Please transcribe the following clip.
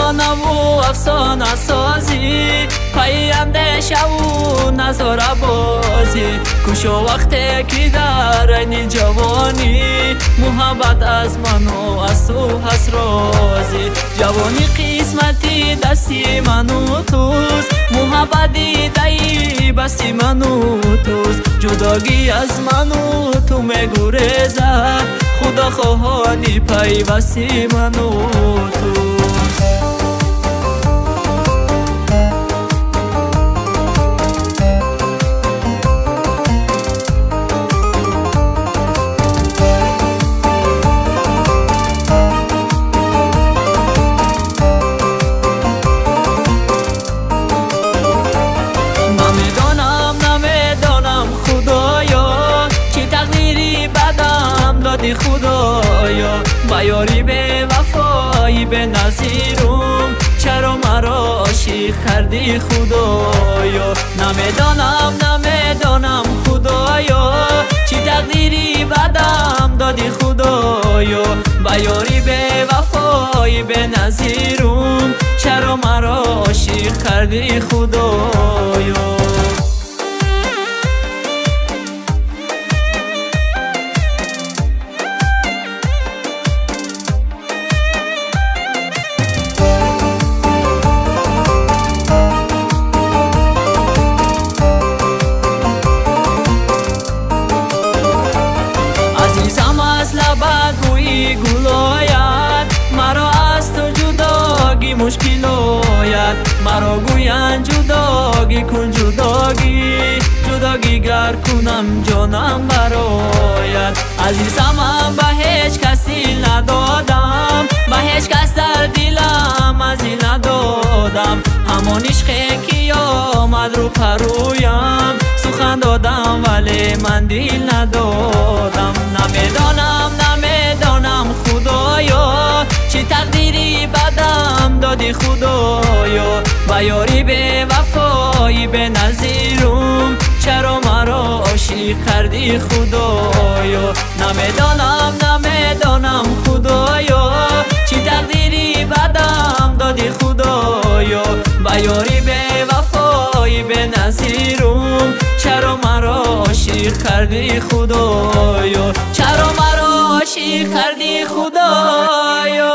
افسانه و افسانه سازی، پاینده شو نظاره بازی. کوشو وقتی که در این جوانی، محبت از منو از تو هست رازی. جوانی قسمتی دستی منو توست، محبت دیدهی بستی منو توست. جداگی از منو تو میگریزد، خدا خواهانی پیوستی منو توست. خدایا با یاری به وفایی به نظیرم، چرا مرا عاشق کردی خدایا. نمیدانم خدایا، چی تقدیری بدم دادی خدایا. با یاری به وفایی به نظیرم، چرا مرا عاشق کردی خدایا. مرا از تو جداگی مشکل آید، مرا گویند جداگی کن جداگی گر کنم جانم براید. عزیزم به هیچ کسی ندادم، به هیچ کس در دلم ازی ندادم. همان عشقی که آمد رو پرویم، سخن دادم ولی من دل ندادم. نمیدانم خدایا، چی تقدیری بدم دادی خدایا. با یاری به وفایی به نظیرم، چرا مرا عاشق کردی خدایا. نمیدانم خدایا، چی تقدیری بدم دادی خدایا. با یاری به وفایی به نظیرم، چرا مرا عاشق کردی خدایا. چرا مرا عاشق کردی خدایا.